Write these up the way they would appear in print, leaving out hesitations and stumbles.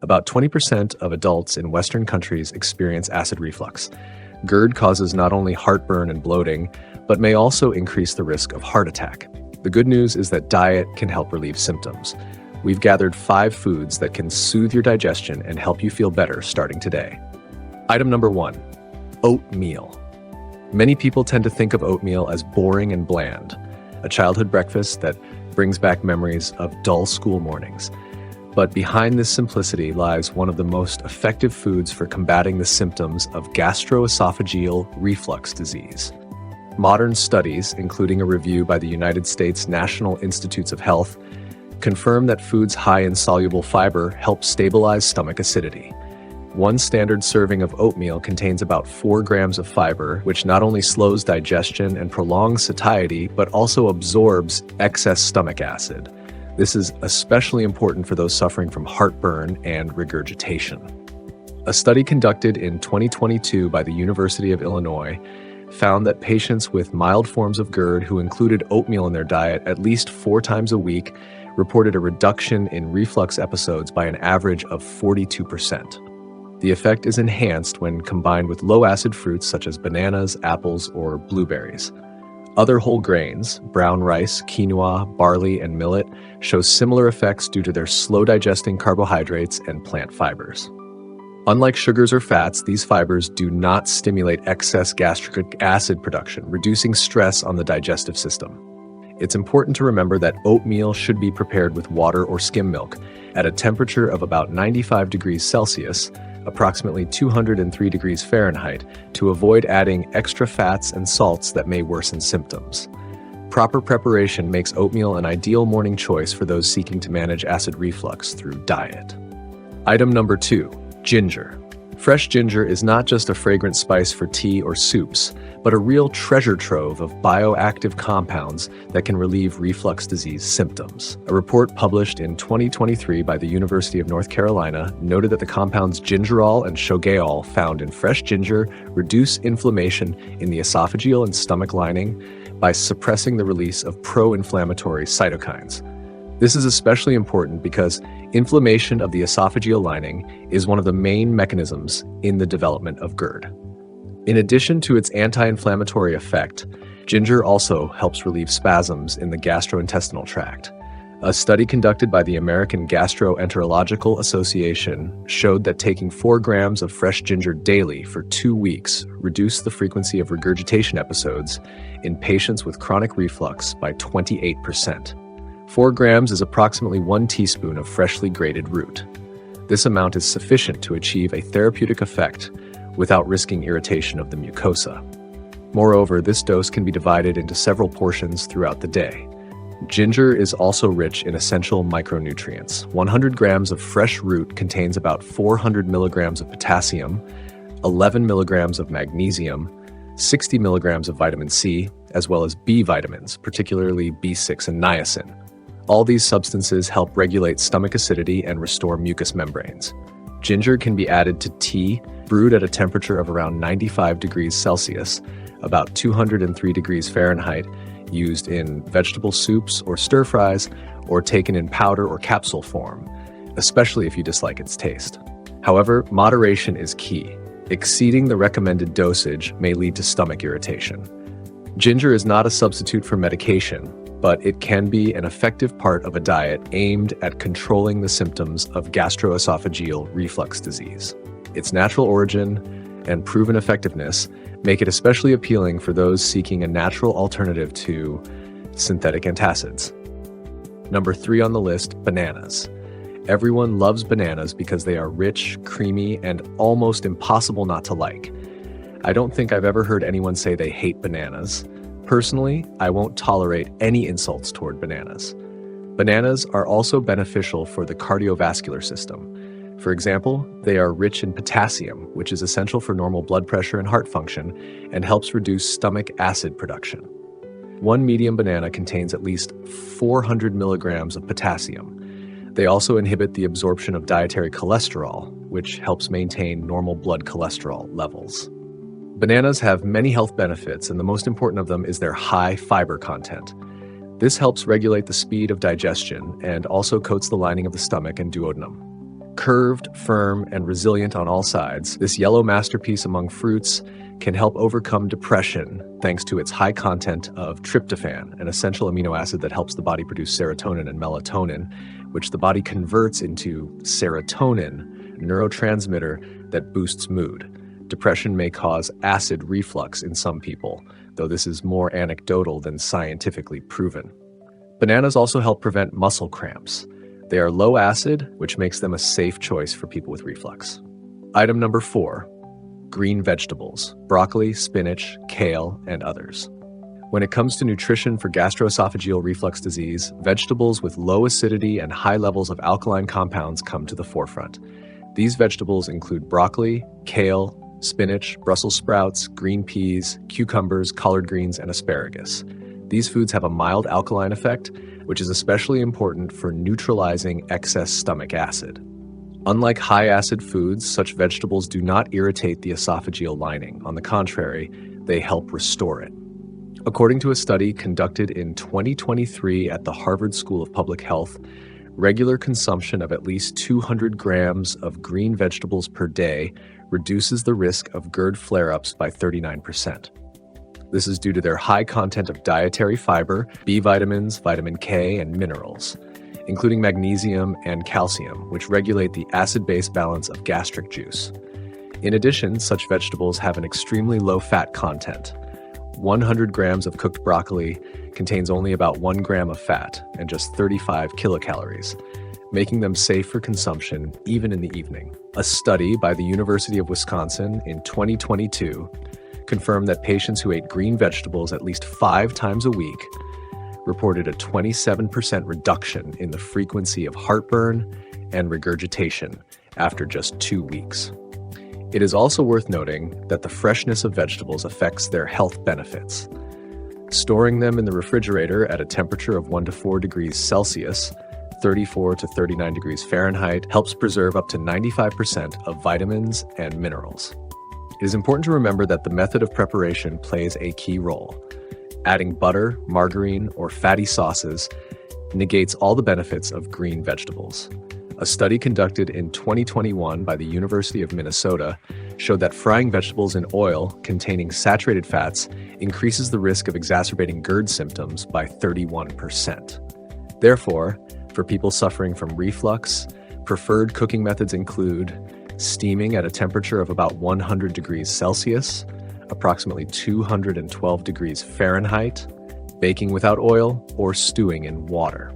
About 20% of adults in Western countries experience acid reflux. GERD causes not only heartburn and bloating, but may also increase the risk of heart attack. The good news is that diet can help relieve symptoms. We've gathered 5 foods that can soothe your digestion and help you feel better starting today. Item number 1, oatmeal. Many people tend to think of oatmeal as boring and bland, a childhood breakfast that brings back memories of dull school mornings. But behind this simplicity lies one of the most effective foods for combating the symptoms of gastroesophageal reflux disease. Modern studies, including a review by the United States National Institutes of Health, confirm that foods high in soluble fiber help stabilize stomach acidity. One standard serving of oatmeal contains about 4 grams of fiber, which not only slows digestion and prolongs satiety, but also absorbs excess stomach acid. This is especially important for those suffering from heartburn and regurgitation. A study conducted in 2022 by the University of Illinois found that patients with mild forms of GERD who included oatmeal in their diet at least 4 times a week reported a reduction in reflux episodes by an average of 42%. The effect is enhanced when combined with low-acid fruits such as bananas, apples, or blueberries. Other whole grains, brown rice, quinoa, barley, and millet, show similar effects due to their slow-digesting carbohydrates and plant fibers. Unlike sugars or fats, these fibers do not stimulate excess gastric acid production, reducing stress on the digestive system. It's important to remember that oatmeal should be prepared with water or skim milk at a temperature of about 95 degrees Celsius, approximately 203 degrees Fahrenheit, to avoid adding extra fats and salts that may worsen symptoms. Proper preparation makes oatmeal an ideal morning choice for those seeking to manage acid reflux through diet. Item number 2, ginger. Fresh ginger is not just a fragrant spice for tea or soups, but a real treasure trove of bioactive compounds that can relieve reflux disease symptoms. A report published in 2023 by the University of North Carolina noted that the compounds gingerol and shogaol found in fresh ginger reduce inflammation in the esophageal and stomach lining by suppressing the release of pro-inflammatory cytokines. This is especially important because inflammation of the esophageal lining is one of the main mechanisms in the development of GERD. In addition to its anti-inflammatory effect, ginger also helps relieve spasms in the gastrointestinal tract. A study conducted by the American Gastroenterological Association showed that taking 4 grams of fresh ginger daily for 2 weeks reduced the frequency of regurgitation episodes in patients with chronic reflux by 28%. 4 grams is approximately 1 teaspoon of freshly grated root. This amount is sufficient to achieve a therapeutic effect without risking irritation of the mucosa. Moreover, this dose can be divided into several portions throughout the day. Ginger is also rich in essential micronutrients. 100 grams of fresh root contains about 400 milligrams of potassium, 11 milligrams of magnesium, 60 milligrams of vitamin C, as well as B vitamins, particularly B6 and niacin. All these substances help regulate stomach acidity and restore mucous membranes. Ginger can be added to tea brewed at a temperature of around 95 degrees Celsius, about 203 degrees Fahrenheit, used in vegetable soups or stir-fries, or taken in powder or capsule form, especially if you dislike its taste. However, moderation is key. Exceeding the recommended dosage may lead to stomach irritation. Ginger is not a substitute for medication, but it can be an effective part of a diet aimed at controlling the symptoms of gastroesophageal reflux disease. Its natural origin and proven effectiveness make it especially appealing for those seeking a natural alternative to synthetic antacids. Number 3 on the list, bananas. Everyone loves bananas because they are rich, creamy, and almost impossible not to like. I don't think I've ever heard anyone say they hate bananas. Personally, I won't tolerate any insults toward bananas. Bananas are also beneficial for the cardiovascular system. For example, they are rich in potassium, which is essential for normal blood pressure and heart function, and helps reduce stomach acid production. 1 medium banana contains at least 400 milligrams of potassium. They also inhibit the absorption of dietary cholesterol, which helps maintain normal blood cholesterol levels. Bananas have many health benefits, and the most important of them is their high fiber content. This helps regulate the speed of digestion and also coats the lining of the stomach and duodenum. Curved, firm, and resilient on all sides, this yellow masterpiece among fruits can help overcome depression thanks to its high content of tryptophan, an essential amino acid that helps the body produce serotonin and melatonin, which the body converts into serotonin, neurotransmitter that boosts mood. Depression may cause acid reflux in some people, though this is more anecdotal than scientifically proven. Bananas also help prevent muscle cramps. They are low acid, which makes them a safe choice for people with reflux. Item number 4, green vegetables, broccoli, spinach, kale, and others. When it comes to nutrition for gastroesophageal reflux disease, vegetables with low acidity and high levels of alkaline compounds come to the forefront. These vegetables include broccoli, kale, spinach, Brussels sprouts, green peas, cucumbers, collard greens, and asparagus. These foods have a mild alkaline effect, which is especially important for neutralizing excess stomach acid. Unlike high-acid foods, such vegetables do not irritate the esophageal lining. On the contrary, they help restore it. According to a study conducted in 2023 at the Harvard School of Public Health, regular consumption of at least 200 grams of green vegetables per day reduces the risk of GERD flare-ups by 39%. This is due to their high content of dietary fiber, B vitamins, vitamin K, and minerals, including magnesium and calcium, which regulate the acid-base balance of gastric juice. In addition, such vegetables have an extremely low fat content. 100 grams of cooked broccoli contains only about 1 gram of fat and just 35 kilocalories, making them safe for consumption even in the evening. A study by the University of Wisconsin in 2022 confirmed that patients who ate green vegetables at least 5 times a week reported a 27% reduction in the frequency of heartburn and regurgitation after just 2 weeks. It is also worth noting that the freshness of vegetables affects their health benefits. Storing them in the refrigerator at a temperature of 1 to 4 degrees Celsius, 34 to 39 degrees Fahrenheit, helps preserve up to 95% of vitamins and minerals. It is important to remember that the method of preparation plays a key role. Adding butter, margarine, or fatty sauces negates all the benefits of green vegetables. A study conducted in 2021 by the University of Minnesota showed that frying vegetables in oil containing saturated fats increases the risk of exacerbating GERD symptoms by 31%. Therefore, for people suffering from reflux, preferred cooking methods include steaming at a temperature of about 100 degrees Celsius, approximately 212 degrees Fahrenheit, baking without oil, or stewing in water.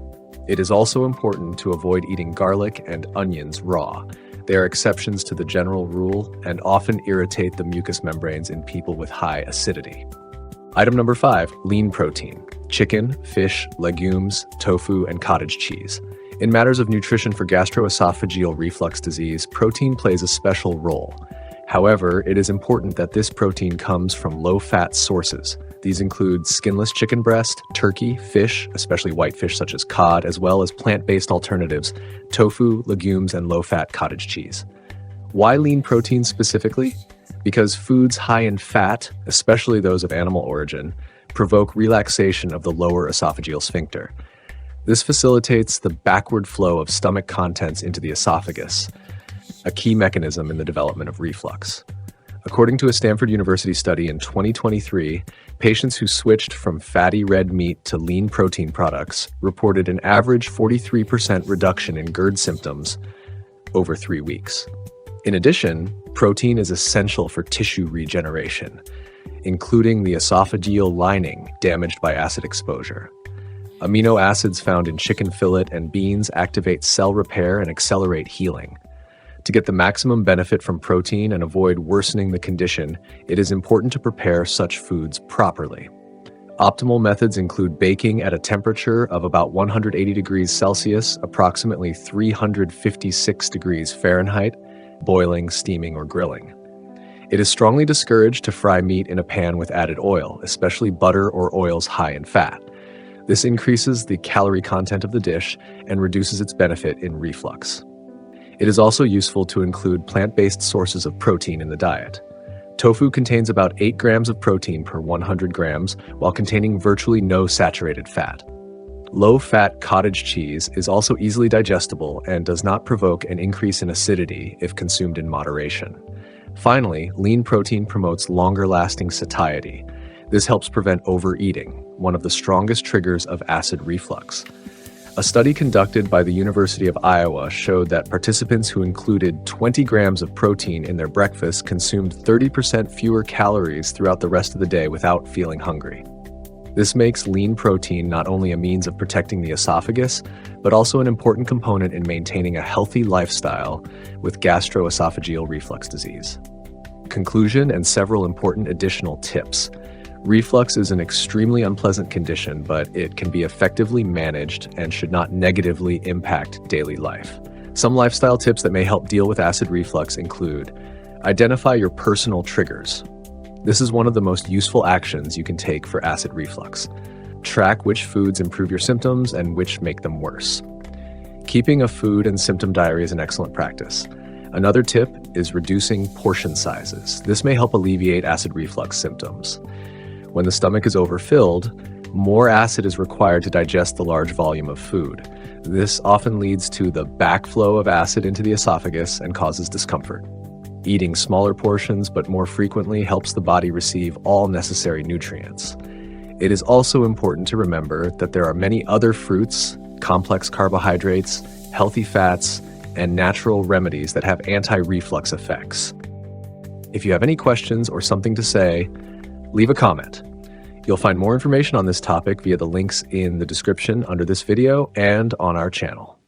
It is also important to avoid eating garlic and onions raw. They are exceptions to the general rule and often irritate the mucous membranes in people with high acidity. Item number 5, lean protein: chicken, fish, legumes, tofu, and cottage cheese. In matters of nutrition for gastroesophageal reflux disease, protein plays a special role. However, it is important that this protein comes from low-fat sources. These include skinless chicken breast, turkey, fish, especially white fish such as cod, as well as plant-based alternatives, tofu, legumes, and low-fat cottage cheese. Why lean protein specifically? Because foods high in fat, especially those of animal origin, provoke relaxation of the lower esophageal sphincter. This facilitates the backward flow of stomach contents into the esophagus, a key mechanism in the development of reflux. According to a Stanford University study in 2023, patients who switched from fatty red meat to lean protein products reported an average 43% reduction in GERD symptoms over 3 weeks. In addition, protein is essential for tissue regeneration, including the esophageal lining damaged by acid exposure. Amino acids found in chicken fillet and beans activate cell repair and accelerate healing. To get the maximum benefit from protein and avoid worsening the condition, it is important to prepare such foods properly. Optimal methods include baking at a temperature of about 180 degrees Celsius, approximately 356 degrees Fahrenheit, boiling, steaming, or grilling. It is strongly discouraged to fry meat in a pan with added oil, especially butter or oils high in fat. This increases the calorie content of the dish and reduces its benefit in reflux. It is also useful to include plant-based sources of protein in the diet. Tofu contains about 8 grams of protein per 100 grams, while containing virtually no saturated fat. Low-fat cottage cheese is also easily digestible and does not provoke an increase in acidity if consumed in moderation. Finally, lean protein promotes longer-lasting satiety. This helps prevent overeating, one of the strongest triggers of acid reflux. A study conducted by the University of Iowa showed that participants who included 20 grams of protein in their breakfast consumed 30% fewer calories throughout the rest of the day without feeling hungry. This makes lean protein not only a means of protecting the esophagus, but also an important component in maintaining a healthy lifestyle with gastroesophageal reflux disease. Conclusion and several important additional tips. Reflux is an extremely unpleasant condition, but it can be effectively managed and should not negatively impact daily life. Some lifestyle tips that may help deal with acid reflux include: identify your personal triggers. This is one of the most useful actions you can take for acid reflux. Track which foods improve your symptoms and which make them worse. Keeping a food and symptom diary is an excellent practice. Another tip is reducing portion sizes. This may help alleviate acid reflux symptoms. When the stomach is overfilled, more acid is required to digest the large volume of food. This often leads to the backflow of acid into the esophagus and causes discomfort. Eating smaller portions but more frequently helps the body receive all necessary nutrients. It is also important to remember that there are many other fruits, complex carbohydrates, healthy fats, and natural remedies that have anti-reflux effects. If you have any questions or something to say, leave a comment. You'll find more information on this topic via the links in the description under this video and on our channel.